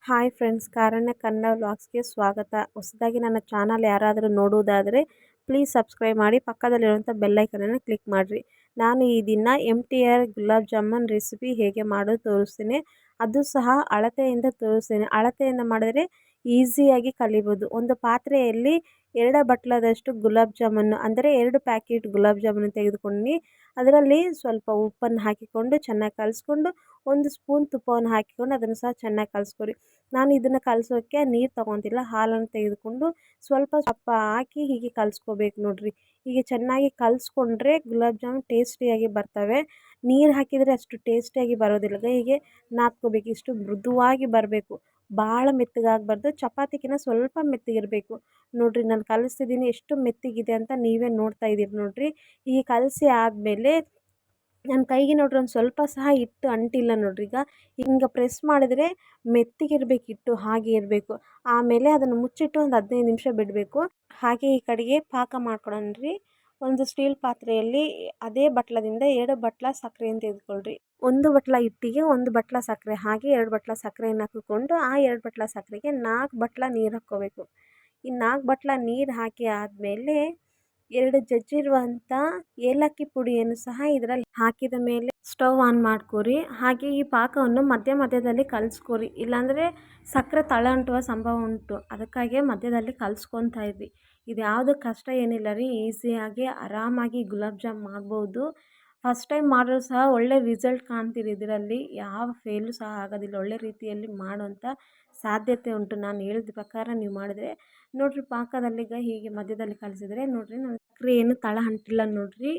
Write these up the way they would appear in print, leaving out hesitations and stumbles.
Hi friends, ಕಾರಣ್ಯ Kannada ವ್ಲಾಗ್ಸ್ಗೆ ಸ್ವಾಗತ. ಹೊಸದಾಗಿ ನನ್ನ ಚಾನಲ್ ಯಾರಾದರೂ ನೋಡುವುದಾದರೆ ಪ್ಲೀಸ್ ಸಬ್ಸ್ಕ್ರೈಬ್ ಮಾಡಿ, ಪಕ್ಕದಲ್ಲಿರುವಂಥ ಬೆಲ್ಲೈಕನನ್ನು ಕ್ಲಿಕ್ ಮಾಡಿರಿ. ನಾನು ಈ ದಿನ MTR ಗುಲಾಬ್ ಜಾಮೂನ್ ರೆಸಿಪಿ ಹೇಗೆ ಮಾಡೋದು ತೋರಿಸ್ತೀನಿ. ಅದು ಸಹ ಅಳತೆಯಿಂದ ತೋರಿಸ್ತೀನಿ. ಅಳತೆಯಿಂದ ಮಾಡಿದ್ರೆ ಈಸಿಯಾಗಿ ಕಲಿಬೋದು. ಒಂದು ಪಾತ್ರೆಯಲ್ಲಿ 2 ಬಟ್ಲದಷ್ಟು ಗುಲಾಬ್ ಜಾಮೂನು ಅಂದರೆ 2 ಪ್ಯಾಕೆಟ್ ಗುಲಾಬ್ ಜಾಮೂನು ತೆಗೆದುಕೊಂಡು ಅದರಲ್ಲಿ ಸ್ವಲ್ಪ ಉಪ್ಪನ್ನು ಹಾಕಿಕೊಂಡು ಚೆನ್ನಾಗಿ ಕಲಿಸ್ಕೊಂಡು 1 ಸ್ಪೂನ್ ತುಪ್ಪವನ್ನು ಹಾಕಿಕೊಂಡು ಅದನ್ನು ಸಹ ಚೆನ್ನಾಗಿ ಕಲಿಸ್ಕೊರಿ. ನಾನು ಇದನ್ನು ಕಲಿಸೋಕ್ಕೆ ನೀರು ತೊಗೊತಿಲ್ಲ, ಹಾಲನ್ನು ತೆಗೆದುಕೊಂಡು ಸ್ವಲ್ಪ ಸ್ವಲ್ಪ ಹಾಕಿ ಹೀಗೆ ಕಲಿಸ್ಕೋಬೇಕು ನೋಡಿರಿ. ಹೀಗೆ ಚೆನ್ನಾಗಿ ಕಲಿಸ್ಕೊಂಡ್ರೆ ಗುಲಾಬ್ ಜಾಮೂನ್ ಟೇಸ್ಟಿಯಾಗಿ ಬರ್ತವೆ. ನೀರು ಹಾಕಿದರೆ ಅಷ್ಟು ಟೇಸ್ಟಿಯಾಗಿ ಬರೋದಿಲ್ಲ. ಹೀಗೆ ನಾದ್ಕೋಬೇಕು. ಇಷ್ಟು ಮೃದುವಾಗಿ ಬರಬೇಕು, ಭಾಳ ಮೆತ್ತಗಾಗಬಾರ್ದು. ಚಪಾತಿಗಿನ್ನ ಸ್ವಲ್ಪ ಮೆತ್ತಗಿರಬೇಕು ನೋಡಿರಿ. ನಾನು ಕಲಿಸ್ತಿದ್ದೀನಿ ಎಷ್ಟು ಮೆತ್ತಗಿದೆ ಅಂತ ನೀವೇ ನೋಡ್ತಾ ಇದ್ದೀರಿ ನೋಡಿರಿ. ಹೀಗೆ ಕಲಸಿ ಆದಮೇಲೆ ನನ್ನ ಕೈಗೆ ನೋಡ್ರಿ ಒಂದು ಸ್ವಲ್ಪ ಸಹ ಹಿಟ್ಟು ಅಂಟಿಲ್ಲ ನೋಡ್ರಿ. ಈಗ ಹಿಂಗೆ ಪ್ರೆಸ್ ಮಾಡಿದ್ರೆ ಮೆತ್ತಗಿರ್ಬೇಕು, ಹಿಟ್ಟು ಹಾಗೆ ಇರಬೇಕು. ಆಮೇಲೆ ಅದನ್ನು ಮುಚ್ಚಿಟ್ಟು ಒಂದು 15 ನಿಮಿಷ ಬಿಡಬೇಕು. ಹಾಗೆ ಈ ಕಡೆಗೆ ಪಾಕ ಮಾಡ್ಕೊಳನ್ರಿ. ಒಂದು ಸ್ಟೀಲ್ ಪಾತ್ರೆಯಲ್ಲಿ ಅದೇ ಬಟ್ಲದಿಂದ 2 ಬಟ್ಲ ಸಕ್ಕರೆಯನ್ನು ತೆಗೆದುಕೊಳ್ರಿ. 1 ಬಟ್ಲ ಹಿಟ್ಟಿಗೆ 1 ಬಟ್ಲ ಸಕ್ಕರೆ, ಹಾಗೆ 2 ಬಟ್ಲ ಸಕ್ಕರೆಯನ್ನು ಹಾಕಿಕೊಂಡು ಆ 2 ಬಟ್ಲ ಸಕ್ಕರೆಗೆ 4 ಬಟ್ಲ ನೀರು ಹಾಕ್ಕೋಬೇಕು. ಈ 4 ಬಟ್ಲ ನೀರು ಹಾಕಿ ಆದಮೇಲೆ 2 ಜಜ್ಜಿರುವಂಥ ಏಲಕ್ಕಿ ಪುಡಿಯನ್ನು ಸಹ ಇದರಲ್ಲಿ ಹಾಕಿದ ಮೇಲೆ ಸ್ಟವ್ ಆನ್ ಮಾಡ್ಕೊರಿ. ಹಾಗೆ ಈ ಪಾಕವನ್ನು ಮಧ್ಯದಲ್ಲಿ ಕಲಿಸ್ಕೊರಿ, ಇಲ್ಲಾಂದರೆ ಸಕ್ಕರೆ ತಳ ಅಂಟುವ ಸಂಭವ ಉಂಟು. ಅದಕ್ಕಾಗಿ ಮಧ್ಯದಲ್ಲಿ ಕಲಿಸ್ಕೊತಾ ಇದ್ವಿ. ಇದು ಯಾವುದು ಕಷ್ಟ ಏನಿಲ್ಲ ರೀ, ಈಸಿಯಾಗಿ ಆರಾಮಾಗಿ ಗುಲಾಬ್ ಜಾಮ್ ಮಾಡ್ಬೋದು. ಫಸ್ಟ್ ಟೈಮ್ ಮಾಡೋರು ಸಹ ಒಳ್ಳೆ ರಿಸಲ್ಟ್ ಕಾಣ್ತೀರಿ. ಇದರಲ್ಲಿ ಯಾವ ಫೇಲು ಸಹ ಆಗೋದಿಲ್ಲ. ಒಳ್ಳೆ ರೀತಿಯಲ್ಲಿ ಮಾಡೋಂಥ ಸಾಧ್ಯತೆ ಉಂಟು. ನಾನು ಹೇಳಿದ ಪ್ರಕಾರ ನೀವು ಮಾಡಿದ್ರೆ ನೋಡಿರಿ. ಪಾಕದಲ್ಲೀಗ ಹೀಗೆ ಮಧ್ಯದಲ್ಲಿ ಕಲಿಸಿದ್ರೆ ನೋಡಿರಿ, ನಾನು ಸಕ್ಕರೆ ಏನು ತಳ ಅಂಟಿಲ್ಲ ನೋಡಿರಿ.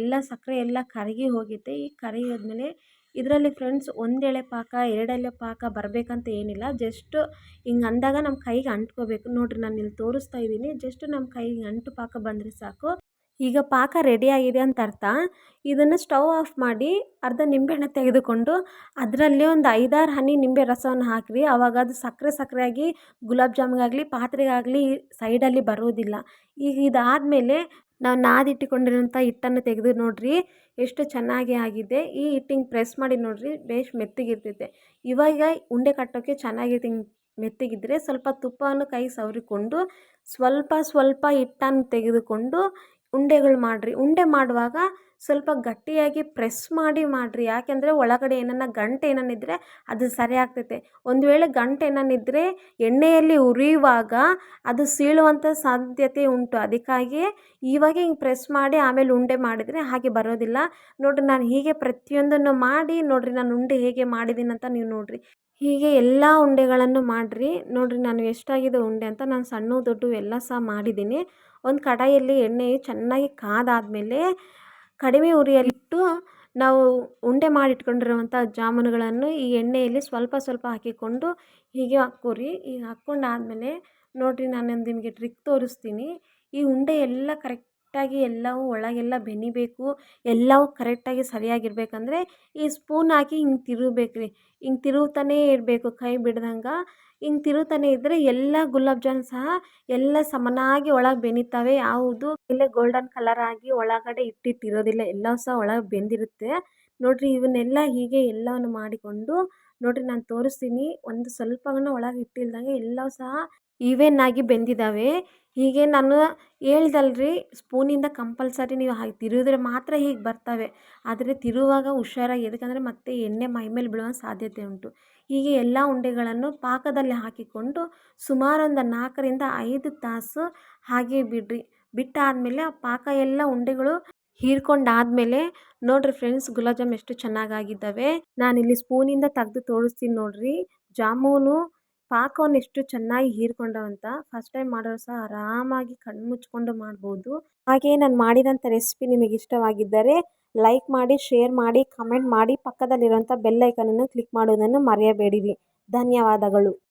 ಎಲ್ಲ ಸಕ್ಕರೆ ಎಲ್ಲ ಕರಗಿ ಹೋಗಿದೆ. ಈ ಕರಗಿ ಹೋದ್ಮೇಲೆ ಇದರಲ್ಲಿ ಫ್ರೆಂಡ್ಸ್ 1 ಎಳೆ ಪಾಕ 2 ಎಳೆ ಪಾಕ ಬರಬೇಕಂತ ಏನಿಲ್ಲ. ಜಸ್ಟ್ ಹಿಂಗೆ ಅಂದಾಗ ನಮ್ಮ ಕೈಗೆ ಅಂಟ್ಕೋಬೇಕು ನೋಡಿರಿ. ನಾನು ಇಲ್ಲಿ ತೋರಿಸ್ತಾ ಇದ್ದೀನಿ. ಜಸ್ಟ್ ನಮ್ಮ ಕೈಗೆ ಅಂಟು ಪಾಕ ಬಂದರೆ ಸಾಕು. ಈಗ ಪಾಕ ರೆಡಿ ಆಗಿದೆ ಅಂತ ಅರ್ಥ. ಇದನ್ನು ಸ್ಟವ್ ಆಫ್ ಮಾಡಿ ಅರ್ಧ ನಿಂಬೆಹಣ್ಣು ತೆಗೆದುಕೊಂಡು ಅದರಲ್ಲಿ ಒಂದು 5-6 ಹನಿ ನಿಂಬೆ ರಸವನ್ನು ಹಾಕಿರಿ. ಆವಾಗ ಅದು ಸಕ್ಕರೆಯಾಗಿ ಗುಲಾಬ್ ಜಾಮೂನಿಗಾಗಲಿ ಪಾತ್ರೆಗಾಗಲಿ ಸೈಡಲ್ಲಿ ಬರೋದಿಲ್ಲ. ಈಗ ಇದಾದಮೇಲೆ ನಾವು ನಾದಿಟ್ಟುಕೊಂಡಿರೋಂಥ ಹಿಟ್ಟನ್ನು ತೆಗೆದು ನೋಡಿರಿ ಎಷ್ಟು ಚೆನ್ನಾಗಿ ಆಗಿದೆ. ಈ ಹಿಟ್ಟಿಂಗೆ ಪ್ರೆಸ್ ಮಾಡಿ ನೋಡಿರಿ, ಬೇಸ್ ಮೆತ್ತಗಿರ್ತೈತೆ. ಇವಾಗ ಉಂಡೆ ಕಟ್ಟೋಕ್ಕೆ ಚೆನ್ನಾಗಿರುತ್ತೆ. ಹಿಂಗೆ ಮೆತ್ತಗಿದ್ದರೆ ಸ್ವಲ್ಪ ತುಪ್ಪವನ್ನು ಕೈ ಸವರಿಕೊಂಡು ಸ್ವಲ್ಪ ಹಿಟ್ಟನ್ನು ತೆಗೆದುಕೊಂಡು ಉಂಡೆಗಳು ಮಾಡಿರಿ. ಉಂಡೆ ಮಾಡುವಾಗ ಸ್ವಲ್ಪ ಗಟ್ಟಿಯಾಗಿ ಪ್ರೆಸ್ ಮಾಡಿರಿ. ಯಾಕೆಂದರೆ ಒಳಗಡೆ ಗಂಟು ಏನನ್ನಿದ್ರೆ ಅದು ಸರಿ ಆಗ್ತೈತೆ. ಒಂದು ವೇಳೆ ಗಂಟು ಏನನ್ನಿದ್ರೆ ಎಣ್ಣೆಯಲ್ಲಿ ಹುರಿಯುವಾಗ ಅದು ಸೀಳುವಂಥ ಸಾಧ್ಯತೆ ಉಂಟು. ಅದಕ್ಕಾಗಿ ಇವಾಗ ಹಿಂಗೆ ಪ್ರೆಸ್ ಮಾಡಿ ಆಮೇಲೆ ಉಂಡೆ ಮಾಡಿದರೆ ಹಾಗೆ ಬರೋದಿಲ್ಲ ನೋಡಿರಿ. ನಾನು ಹೀಗೆ ಪ್ರತಿಯೊಂದನ್ನು ಮಾಡಿ ನೋಡಿರಿ, ನಾನು ಉಂಡೆ ಹೇಗೆ ಮಾಡಿದ್ದೀನಿ ಅಂತ ನೀವು ನೋಡಿರಿ. ಹೀಗೆ ಎಲ್ಲ ಉಂಡೆಗಳನ್ನು ಮಾಡಿರಿ ನೋಡಿರಿ. ನಾನು ಎಷ್ಟಾಗಿದೆ ಉಂಡೆ ಅಂತ ನಾನು ಸಣ್ಣ ದೊಡ್ಡ ಎಲ್ಲ ಸಹ ಮಾಡಿದ್ದೀನಿ. ಒಂದು ಕಡಾಯಿಯಲ್ಲಿ ಎಣ್ಣೆ ಚೆನ್ನಾಗಿ ಕಾದಾದಮೇಲೆ ಕಡಿಮೆ ಉರಿಯಲ್ಲಿಟ್ಟು ನಾವು ಉಂಡೆ ಮಾಡಿಟ್ಕೊಂಡಿರುವಂಥ ಜಾಮೂನುಗಳನ್ನು ಈ ಎಣ್ಣೆಯಲ್ಲಿ ಸ್ವಲ್ಪ ಹಾಕಿಕೊಂಡು ಹೀಗೆ ಹಾಕ್ಕೋರಿ. ಈಗ ಹಾಕ್ಕೊಂಡಾದಮೇಲೆ ನೋಡಿರಿ, ನಾನೊಂದು ನಿಮಗೆ ಟ್ರಿಕ್ ತೋರಿಸ್ತೀನಿ. ಈ ಉಂಡೆ ಎಲ್ಲ ಕರೆಕ್ಟಾಗಿ ಎಲ್ಲವೂ ಒಳಗೆಲ್ಲ ಬೆನಿಬೇಕು, ಎಲ್ಲವೂ ಕರೆಕ್ಟಾಗಿ ಸರಿಯಾಗಿರ್ಬೇಕಂದ್ರೆ ಈ ಸ್ಪೂನ್ ಹಾಕಿ ಹಿಂಗೆ ತಿರುಗಬೇಕು ರೀ. ಹಿಂಗೆ ತಿರುಗ್ತಾನೇ ಇರಬೇಕು, ಕೈ ಬಿಡ್ದಂಗೆ. ಹಿಂಗೆ ತಿರುಗ್ತಾನೆ ಇದ್ದರೆ ಎಲ್ಲ ಗುಲಾಬ್ ಜಾಮೂನ್ ಸಹ ಎಲ್ಲ ಸಮನಾಗಿ ಒಳಗೆ ಬೆನಿತಾವೆ. ಯಾವುದು ಇಲ್ಲೇ ಗೋಲ್ಡನ್ ಕಲರ್ ಆಗಿ ಒಳಗಡೆ ಇಟ್ಟಿರೋದಿಲ್ಲ, ಎಲ್ಲವೂ ಸಹ ಒಳಗೆ ಬೆಂದಿರುತ್ತೆ ನೋಡಿರಿ. ಇವನ್ನೆಲ್ಲ ಹೀಗೆ ಎಲ್ಲವನ್ನು ಮಾಡಿಕೊಂಡು ನೋಡಿರಿ, ನಾನು ತೋರಿಸ್ತೀನಿ. ಒಂದು ಸ್ವಲ್ಪನೂ ಒಳಗೆ ಇಟ್ಟಿಲ್ದಂಗೆ ಎಲ್ಲವೂ ಸಹ ಈವನ್ ಆಗಿ ಬೆಂದಿದ್ದಾವೆ. ಹೀಗೆ ನಾನು ಹೇಳ್ದಲ್ರಿ, ಸ್ಪೂನಿಂದ ಕಂಪಲ್ಸರಿ ನೀವು ಹಾಗೆ ತಿರುಗಿದ್ರೆ ಮಾತ್ರ ಹೀಗೆ ಬರ್ತವೆ. ಆದರೆ ತಿರುವಾಗ ಹುಷಾರಾಗಿ, ಎದಕ್ಕಂದರೆ ಮತ್ತೆ ಎಣ್ಣೆ ಮೈ ಮೇಲೆ ಬೀಳುವ ಸಾಧ್ಯತೆ ಉಂಟು. ಹೀಗೆ ಎಲ್ಲ ಉಂಡೆಗಳನ್ನು ಪಾಕದಲ್ಲಿ ಹಾಕಿಕೊಂಡು ಸುಮಾರು ಒಂದು 4-5 ತಾಸು ಹಾಗೆ ಬಿಡ್ರಿ. ಬಿಟ್ಟಾದಮೇಲೆ ಆ ಪಾಕ ಎಲ್ಲ ಉಂಡೆಗಳು ಹೀರ್ಕೊಂಡಾದಮೇಲೆ ನೋಡಿರಿ ಫ್ರೆಂಡ್ಸ್, ಗುಲಾಬ್ ಜಾಮೂನ್ ಎಷ್ಟು ಚೆನ್ನಾಗಾಗಿದ್ದಾವೆ. ನಾನಿಲ್ಲಿ ಸ್ಪೂನಿಂದ ತೆಗೆದು ತೋರಿಸ್ತೀನಿ ನೋಡಿರಿ. ಜಾಮೂನು ಪಾಕವನ್ನು ಎಷ್ಟು ಚೆನ್ನಾಗಿ ಹೀರ್ಕೊಂಡವಂತ. ಫಸ್ಟ್ ಟೈಮ್ ಮಾಡೋರು ಸಹ ಆರಾಮಾಗಿ ಕಣ್ಣು ಮುಚ್ಕೊಂಡು ಮಾಡ್ಬೋದು. ಹಾಗೆ ನಾನು ಮಾಡಿದಂಥ ರೆಸಿಪಿ ನಿಮಗೆ ಇಷ್ಟವಾಗಿದ್ದರೆ ಲೈಕ್ ಮಾಡಿ, ಶೇರ್ ಮಾಡಿ, ಕಮೆಂಟ್ ಮಾಡಿ, ಪಕ್ಕದಲ್ಲಿರುವಂಥ ಬೆಲ್ ಐಕನನ್ನು ಕ್ಲಿಕ್ ಮಾಡೋದನ್ನು ಮರೆಯಬೇಡಿರಿ. ಧನ್ಯವಾದಗಳು.